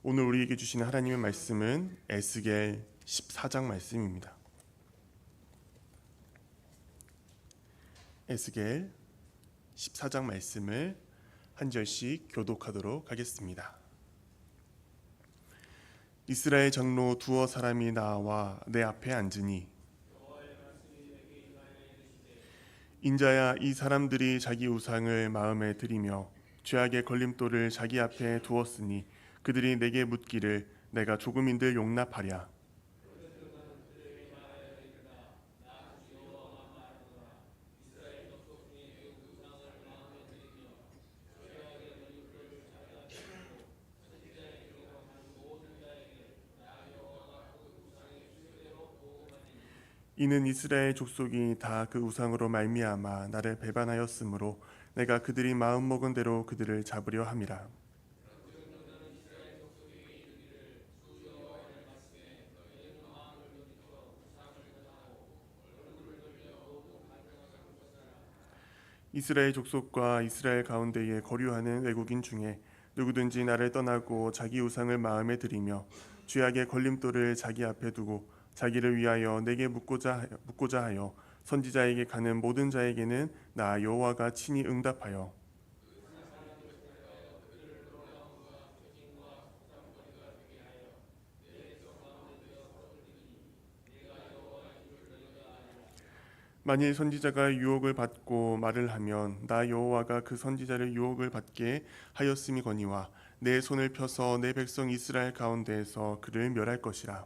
오늘 우리에게 주시는 하나님의 말씀은 에스겔 14장 말씀입니다. 에스겔 14장 말씀을 한 절씩 교독하도록 하겠습니다. 이스라엘 장로 두어 사람이 나와 내 앞에 앉으니 인자야, 이 사람들이 자기 우상을 마음에 들이며 죄악의 걸림돌을 자기 앞에 두었으니 그들이 내게 묻기를 내가 조금인들 용납하랴. 이는 이스라엘 족속이 다 그 우상으로 말미암아 나를 배반하였으므로 내가 그들이 마음먹은 대로 그들을 잡으려 함이라. 이스라엘 족속과 이스라엘 가운데에 거류하는 외국인 중에 누구든지 나를 떠나고 자기 우상을 마음에 들이며 죄악의 걸림돌을 자기 앞에 두고 자기를 위하여 내게 묻고자 하여 선지자에게 가는 모든 자에게는 나 여호와가 친히 응답하여 만일 선지자가 유혹을 받고 말을 하면 나 여호와가 그 선지자를 유혹을 받게 하였음이거니와 내 손을 펴서 내 백성 이스라엘 가운데에서 그를 멸할 것이라.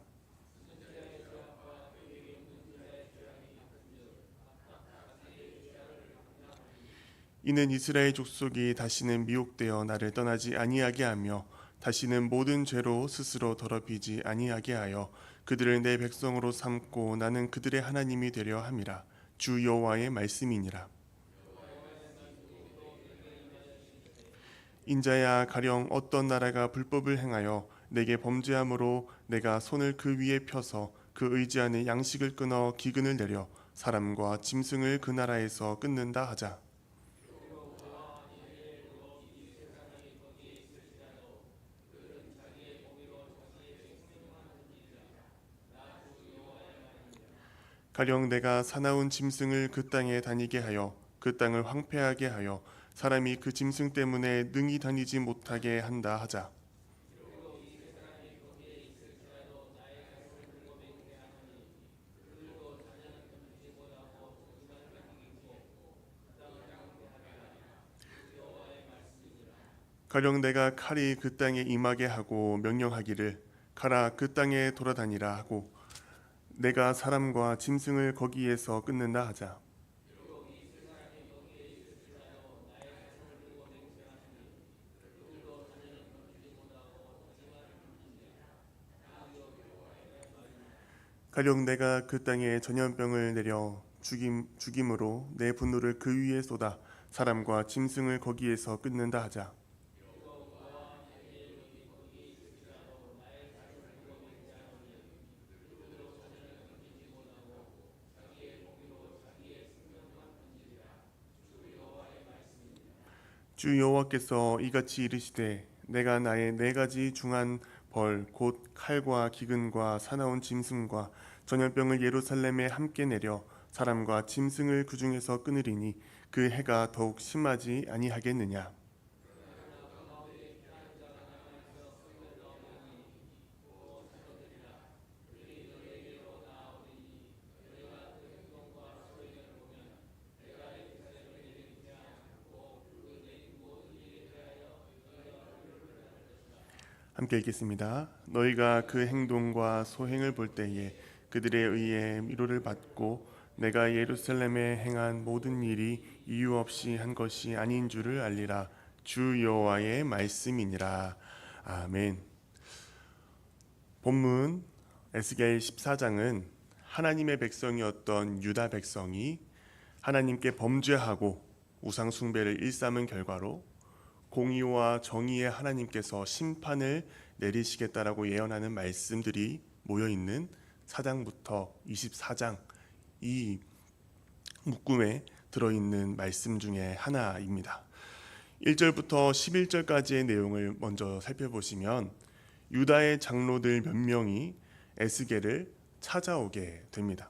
이는 이스라엘 족속이 다시는 미혹되어 나를 떠나지 아니하게 하며 다시는 모든 죄로 스스로 더럽히지 아니하게 하여 그들을 내 백성으로 삼고 나는 그들의 하나님이 되려 함이라. 주 여호와의 말씀이니라. 인자야, 가령 어떤 나라가 불법을 행하여 내게 범죄함으로 내가 손을 그 위에 펴서 그 의지하는 양식을 끊어 기근을 내려 사람과 짐승을 그 나라에서 끊는다 하자. 가령 내가 사나운 짐승을 그 땅에 다니게 하여 그 땅을 황폐하게 하여 사람이 그 짐승 때문에 능히 다니지 못하게 한다 하자. 가령 내가 칼이 그 땅에 임하게 하고 명령하기를 가라 그 땅에 돌아다니라 하고 내가 사람과 짐승을 거기에서 끊는다 하자. 가령 내가 그 땅에 전염병을 내려 죽임으로 내 분노를 그 위에 쏟아 사람과 짐승을 거기에서 끊는다 하자. 주 여호와께서 이같이 이르시되 내가 나의 네 가지 중한 벌 곧 칼과 기근과 사나운 짐승과 전염병을 예루살렘에 함께 내려 사람과 짐승을 그 중에서 끊으리니 그 해가 더욱 심하지 아니하겠느냐. 함께 읽겠습니다. 너희가 그 행동과 소행을 볼 때에 그들에 의해 위로를 받고 내가 예루살렘에 행한 모든 일이 이유 없이 한 것이 아닌 줄을 알리라. 주 여호와의 말씀이니라. 아멘. 본문 에스겔 14장은 하나님의 백성이었던 유다 백성이 하나님께 범죄하고 우상 숭배를 일삼은 결과로 공의와 정의의 하나님께서 심판을 내리시겠다라고 예언하는 말씀들이 모여 있는 4장부터 24장 이 묶음에 들어있는 말씀 중에 하나입니다. 1절부터 11절까지의 내용을 먼저 살펴보시면 유다의 장로들 몇 명이 에스겔을 찾아오게 됩니다.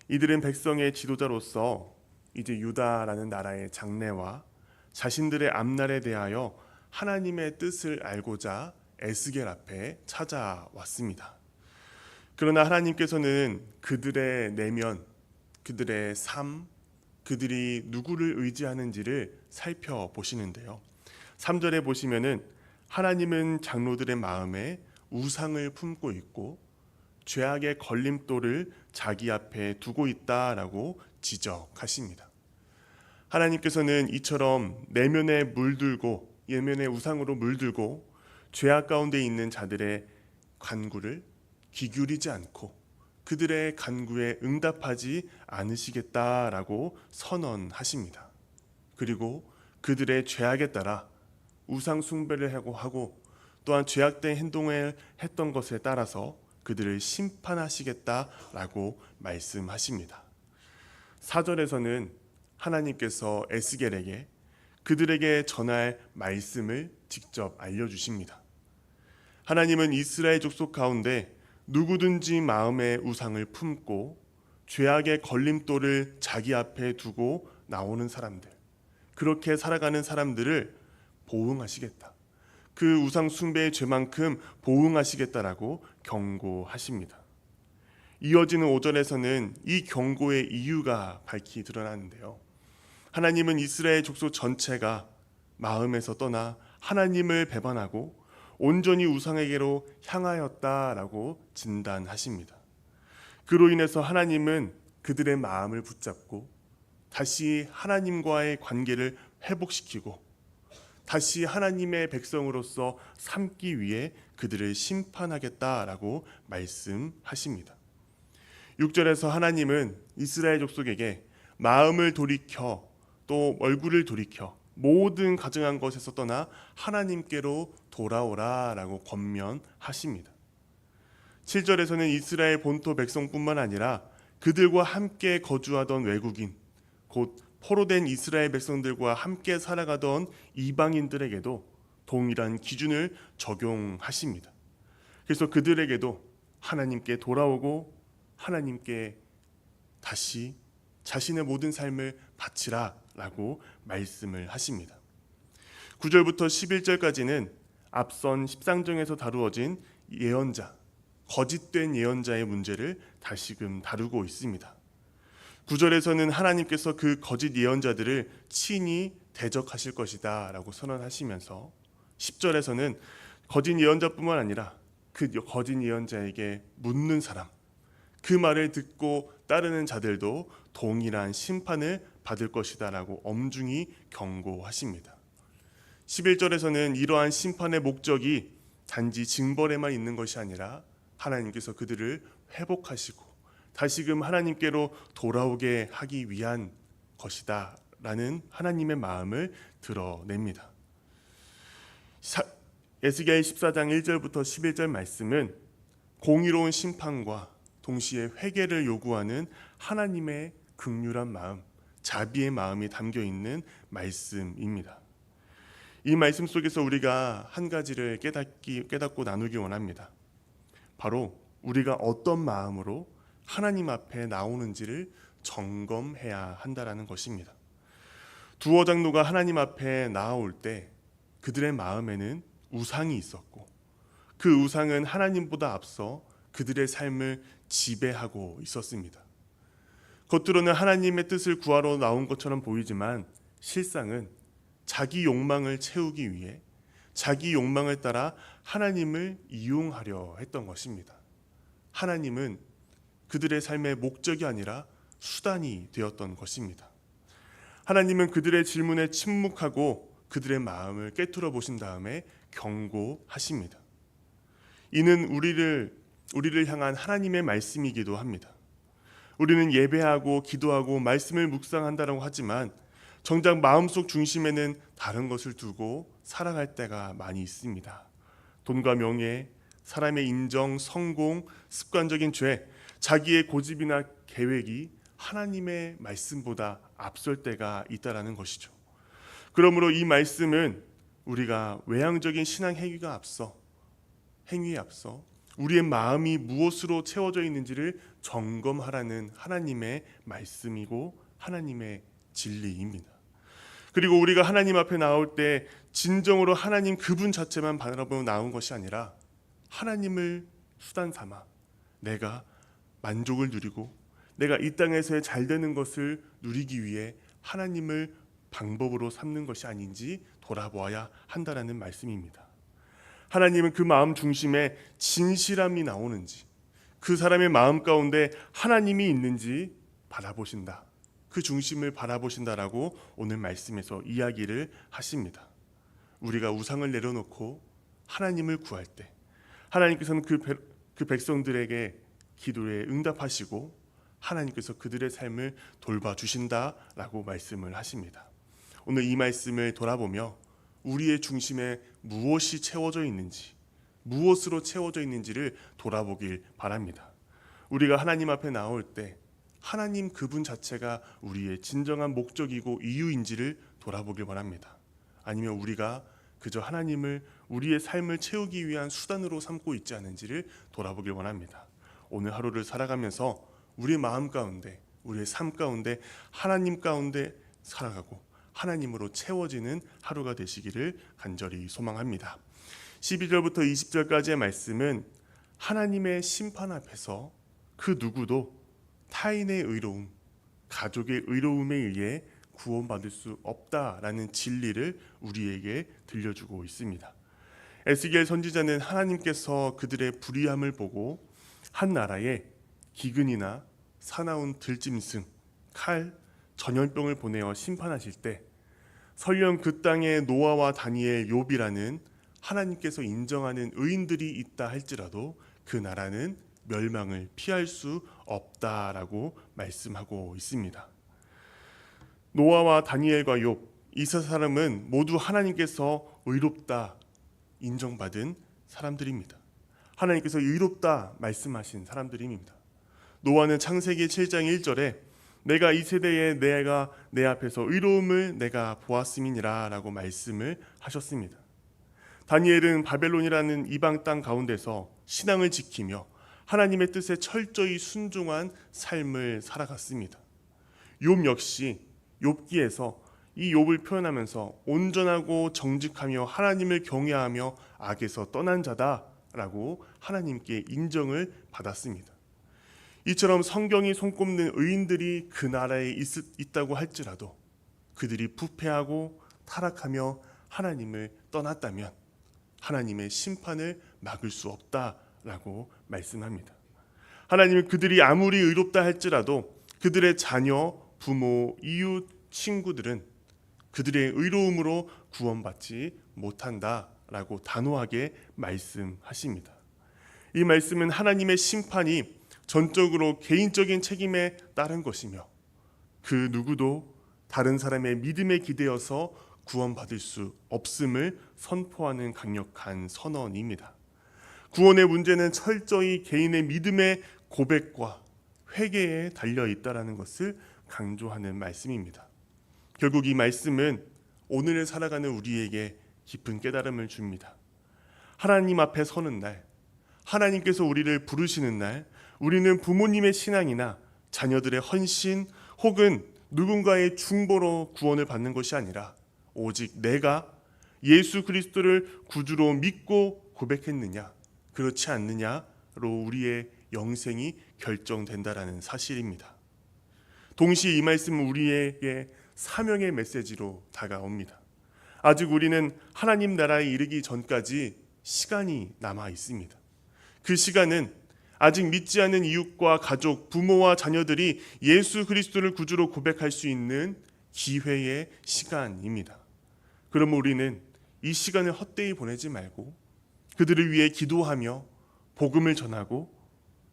이들은 백성의 지도자로서 이제 유다라는 나라의 장래와 자신들의 앞날에 대하여 하나님의 뜻을 알고자 에스겔 앞에 찾아왔습니다. 그러나 하나님께서는 그들의 내면, 그들의 삶, 그들이 누구를 의지하는지를 살펴보시는데요. 3절에 보시면은 하나님은 장로들의 마음에 우상을 품고 있고 죄악의 걸림돌을 자기 앞에 두고 있다라고 지적하십니다. 하나님께서는 이처럼 내면에 물들고 예면의 우상으로 물들고 죄악 가운데 있는 자들의 간구를 기울이지 않고 그들의 간구에 응답하지 않으시겠다라고 선언하십니다. 그리고 그들의 죄악에 따라 우상 숭배를 하고 또한 죄악된 행동을 했던 것에 따라서 그들을 심판하시겠다라고 말씀하십니다. 4절에서는 하나님께서 에스겔에게 그들에게 전할 말씀을 직접 알려주십니다. 하나님은 이스라엘 족속 가운데 누구든지 마음의 우상을 품고 죄악의 걸림돌을 자기 앞에 두고 나오는 사람들, 그렇게 살아가는 사람들을 보응하시겠다. 그 우상 숭배의 죄만큼 보응하시겠다라고 경고하십니다. 이어지는 5절에서는 이 경고의 이유가 밝히 드러나는데요. 하나님은 이스라엘 족속 전체가 마음에서 떠나 하나님을 배반하고 온전히 우상에게로 향하였다라고 진단하십니다. 그로 인해서 하나님은 그들의 마음을 붙잡고 다시 하나님과의 관계를 회복시키고 다시 하나님의 백성으로서 삼기 위해 그들을 심판하겠다라고 말씀하십니다. 6절에서 하나님은 이스라엘 족속에게 마음을 돌이켜 또 얼굴을 돌이켜 모든 가증한 것에서 떠나 하나님께로 돌아오라라고 권면하십니다. 7절에서는 이스라엘 본토 백성뿐만 아니라 그들과 함께 거주하던 외국인, 곧 포로된 이스라엘 백성들과 함께 살아가던 이방인들에게도 동일한 기준을 적용하십니다. 그래서 그들에게도 하나님께 돌아오고 하나님께 다시 자신의 모든 삶을 바치라라고 말씀을 하십니다. 9절부터 11절까지는 앞선 13장에서 다루어진 예언자, 거짓된 예언자의 문제를 다시금 다루고 있습니다. 9절에서는 하나님께서 그 거짓 예언자들을 친히 대적하실 것이다 라고 선언하시면서 10절에서는 거짓 예언자뿐만 아니라 그 거짓 예언자에게 묻는 사람, 그 말을 듣고 따르는 자들도 동일한 심판을 받을 것이다 라고 엄중히 경고하십니다. 11절에서는 이러한 심판의 목적이 단지 징벌에만 있는 것이 아니라 하나님께서 그들을 회복하시고 다시금 하나님께로 돌아오게 하기 위한 것이다 라는 하나님의 마음을 드러냅니다. 에스겔 14장 1절부터 11절 말씀은 공의로운 심판과 동시에 회개를 요구하는 하나님의 긍휼한 마음, 자비의 마음이 담겨 있는 말씀입니다. 이 말씀 속에서 우리가 한 가지를 깨닫고 나누기 원합니다. 바로 우리가 어떤 마음으로 하나님 앞에 나오는지를 점검해야 한다라는 것입니다. 두어 장로가 하나님 앞에 나아올 때 그들의 마음에는 우상이 있었고 그 우상은 하나님보다 앞서 그들의 삶을 지배하고 있었습니다. 겉으로는 하나님의 뜻을 구하러 나온 것처럼 보이지만 실상은 자기 욕망을 채우기 위해 자기 욕망을 따라 하나님을 이용하려 했던 것입니다. 하나님은 그들의 삶의 목적이 아니라 수단이 되었던 것입니다. 하나님은 그들의 질문에 침묵하고 그들의 마음을 꿰뚫어 보신 다음에 경고하십니다. 이는 우리를 향한 하나님의 말씀이기도 합니다. 우리는 예배하고 기도하고 말씀을 묵상한다라고 하지만 정작 마음속 중심에는 다른 것을 두고 살아갈 때가 많이 있습니다. 돈과 명예, 사람의 인정, 성공, 습관적인 죄, 자기의 고집이나 계획이 하나님의 말씀보다 앞설 때가 있다라는 것이죠. 그러므로 이 말씀은 우리가 외향적인 신앙 행위가 앞서 행위에 앞서 우리의 마음이 무엇으로 채워져 있는지를 점검하라는 하나님의 말씀이고 하나님의 진리입니다. 그리고 우리가 하나님 앞에 나올 때 진정으로 하나님 그분 자체만 바라보고 나온 것이 아니라 하나님을 수단 삼아 내가 만족을 누리고 내가 이 땅에서의 잘 되는 것을 누리기 위해 하나님을 방법으로 삼는 것이 아닌지 돌아보아야 한다라는 말씀입니다. 하나님은 그 마음 중심에 진실함이 나오는지, 그 사람의 마음 가운데 하나님이 있는지 바라보신다. 그 중심을 바라보신다라고 오늘 말씀에서 이야기를 하십니다. 우리가 우상을 내려놓고 하나님을 구할 때 하나님께서는 그 백성들에게 기도에 응답하시고 하나님께서 그들의 삶을 돌봐주신다라고 말씀을 하십니다. 오늘 이 말씀을 돌아보며 우리의 중심에 무엇이 채워져 있는지, 무엇으로 채워져 있는지를 돌아보길 바랍니다. 우리가 하나님 앞에 나올 때 하나님 그분 자체가 우리의 진정한 목적이고 이유인지를 돌아보길 바랍니다. 아니면 우리가 그저 하나님을 우리의 삶을 채우기 위한 수단으로 삼고 있지 않은지를 돌아보길 원합니다. 오늘 하루를 살아가면서 우리의 마음 가운데, 우리의 삶 가운데 하나님 가운데 살아가고 하나님으로 채워지는 하루가 되시기를 간절히 소망합니다. 12절부터 20절까지의 말씀은 하나님의 심판 앞에서 그 누구도 타인의 의로움, 가족의 의로움에 의해 구원받을 수 없다라는 진리를 우리에게 들려주고 있습니다. 에스겔 선지자는 하나님께서 그들의 불의함을 보고 한 나라에 기근이나 사나운 들짐승, 칼, 전염병을 보내어 심판하실 때 설령 그 땅에 노아와 다니엘, 욥이라는 하나님께서 인정하는 의인들이 있다 할지라도 그 나라는 멸망을 피할 수 없다라고 말씀하고 있습니다. 노아와 다니엘과 욥, 이 세 사람은 모두 하나님께서 의롭다 인정받은 사람들입니다. 하나님께서 의롭다 말씀하신 사람들입니다. 노아는 창세기 7장 1절에 내가 이 세대에 내가 내 앞에서 의로움을 내가 보았음이니라 라고 말씀을 하셨습니다. 다니엘은 바벨론이라는 이방 땅 가운데서 신앙을 지키며 하나님의 뜻에 철저히 순종한 삶을 살아갔습니다. 욥 역시 욥기에서 이 욥을 표현하면서 온전하고 정직하며 하나님을 경외하며 악에서 떠난 자다라고 하나님께 인정을 받았습니다. 이처럼 성경이 손꼽는 의인들이 그 나라에 있다고 할지라도 그들이 부패하고 타락하며 하나님을 떠났다면 하나님의 심판을 막을 수 없다라고 말씀합니다. 하나님은 그들이 아무리 의롭다 할지라도 그들의 자녀, 부모, 이웃, 친구들은 그들의 의로움으로 구원받지 못한다라고 단호하게 말씀하십니다. 이 말씀은 하나님의 심판이 전적으로 개인적인 책임에 따른 것이며 그 누구도 다른 사람의 믿음에 기대어서 구원받을 수 없음을 선포하는 강력한 선언입니다. 구원의 문제는 철저히 개인의 믿음의 고백과 회개에 달려 있다라는 것을 강조하는 말씀입니다. 결국 이 말씀은 오늘을 살아가는 우리에게 깊은 깨달음을 줍니다. 하나님 앞에 서는 날, 하나님께서 우리를 부르시는 날, 우리는 부모님의 신앙이나 자녀들의 헌신 혹은 누군가의 중보로 구원을 받는 것이 아니라 오직 내가 예수 그리스도를 구주로 믿고 고백했느냐, 그렇지 않느냐로 우리의 영생이 결정된다라는 사실입니다. 동시에 이 말씀은 우리에게 사명의 메시지로 다가옵니다. 아직 우리는 하나님 나라에 이르기 전까지 시간이 남아 있습니다. 그 시간은 아직 믿지 않는 이웃과 가족, 부모와 자녀들이 예수 그리스도를 구주로 고백할 수 있는 기회의 시간입니다. 그럼 우리는 이 시간을 헛되이 보내지 말고 그들을 위해 기도하며 복음을 전하고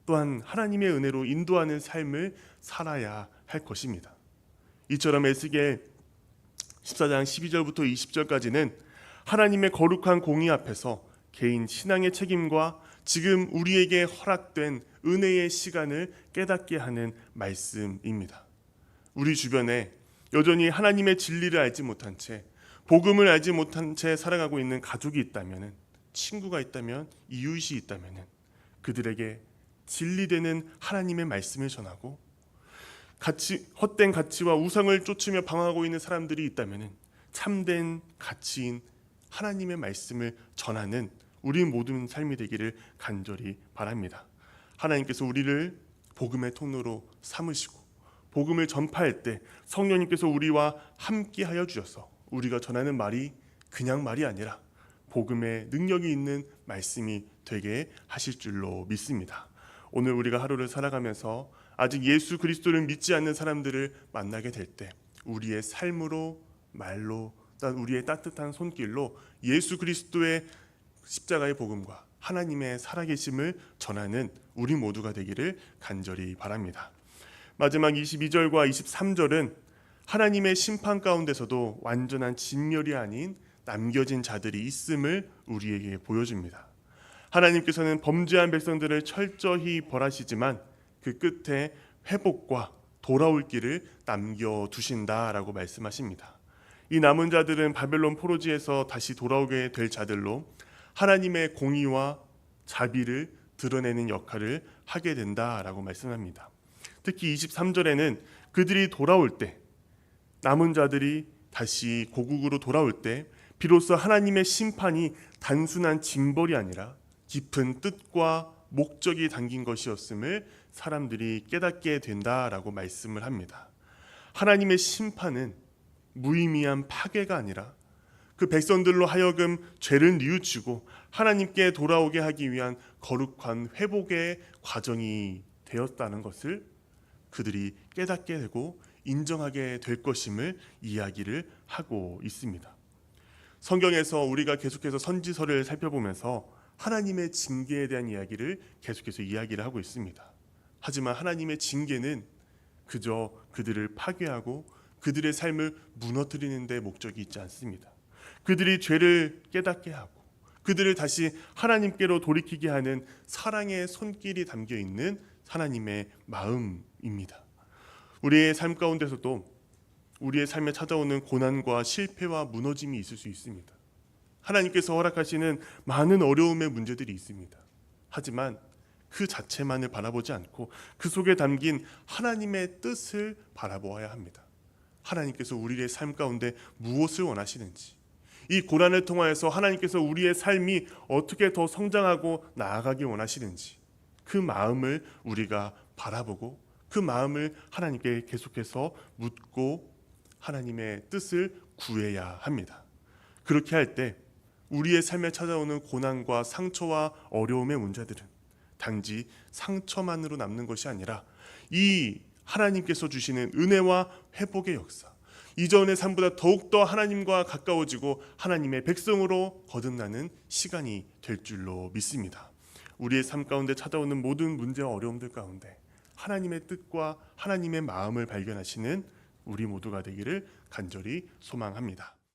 또한 하나님의 은혜로 인도하는 삶을 살아야 할 것입니다. 이처럼 에스겔 14장 12절부터 20절까지는 하나님의 거룩한 공의 앞에서 개인 신앙의 책임과 지금 우리에게 허락된 은혜의 시간을 깨닫게 하는 말씀입니다. 우리 주변에 여전히 하나님의 진리를 알지 못한 채 복음을 알지 못한 채 살아가고 있는 가족이 있다면 친구가 있다면, 이웃이 있다면 그들에게 진리되는 하나님의 말씀을 전하고, 헛된 가치와 우상을 쫓으며 방황하고 있는 사람들이 있다면 참된 가치인 하나님의 말씀을 전하는 우리 모든 삶이 되기를 간절히 바랍니다. 하나님께서 우리를 복음의 통로로 삼으시고 복음을 전파할 때 성령님께서 우리와 함께하여 주셔서 우리가 전하는 말이 그냥 말이 아니라 복음의 능력이 있는 말씀이 되게 하실 줄로 믿습니다. 오늘 우리가 하루를 살아가면서 아직 예수 그리스도를 믿지 않는 사람들을 만나게 될 때 우리의 삶으로, 말로, 우리의 따뜻한 손길로 예수 그리스도의 십자가의 복음과 하나님의 살아계심을 전하는 우리 모두가 되기를 간절히 바랍니다. 마지막 22절과 23절은 하나님의 심판 가운데서도 완전한 진멸이 아닌 남겨진 자들이 있음을 우리에게 보여줍니다. 하나님께서는 범죄한 백성들을 철저히 벌하시지만 그 끝에 회복과 돌아올 길을 남겨두신다라고 말씀하십니다. 이 남은 자들은 바벨론 포로지에서 다시 돌아오게 될 자들로 하나님의 공의와 자비를 드러내는 역할을 하게 된다라고 말씀합니다. 특히 23절에는 그들이 돌아올 때, 남은 자들이 다시 고국으로 돌아올 때 비로소 하나님의 심판이 단순한 징벌이 아니라 깊은 뜻과 목적이 담긴 것이었음을 사람들이 깨닫게 된다라고 말씀을 합니다. 하나님의 심판은 무의미한 파괴가 아니라 그 백성들로 하여금 죄를 뉘우치고 하나님께 돌아오게 하기 위한 거룩한 회복의 과정이 되었다는 것을 그들이 깨닫게 되고 인정하게 될 것임을 이야기를 하고 있습니다. 성경에서 우리가 계속해서 선지서를 살펴보면서 하나님의 징계에 대한 이야기를 계속해서 이야기를 하고 있습니다. 하지만 하나님의 징계는 그저 그들을 파괴하고 그들의 삶을 무너뜨리는 데 목적이 있지 않습니다. 그들이 죄를 깨닫게 하고 그들을 다시 하나님께로 돌이키게 하는 사랑의 손길이 담겨 있는 하나님의 마음입니다. 우리의 삶 가운데서도 우리의 삶에 찾아오는 고난과 실패와 무너짐이 있을 수 있습니다. 하나님께서 허락하시는 많은 어려움의 문제들이 있습니다. 하지만 그 자체만을 바라보지 않고 그 속에 담긴 하나님의 뜻을 바라보아야 합니다. 하나님께서 우리의 삶 가운데 무엇을 원하시는지, 이 고난을 통하여서 하나님께서 우리의 삶이 어떻게 더 성장하고 나아가기 원하시는지 그 마음을 우리가 바라보고 그 마음을 하나님께 계속해서 묻고 하나님의 뜻을 구해야 합니다. 그렇게 할 때 우리의 삶에 찾아오는 고난과 상처와 어려움의 문제들은 단지 상처만으로 남는 것이 아니라 이 하나님께서 주시는 은혜와 회복의 역사, 이전의 삶보다 더욱더 하나님과 가까워지고 하나님의 백성으로 거듭나는 시간이 될 줄로 믿습니다. 우리의 삶 가운데 찾아오는 모든 문제와 어려움들 가운데 하나님의 뜻과 하나님의 마음을 발견하시는 우리 모두가 되기를 간절히 소망합니다.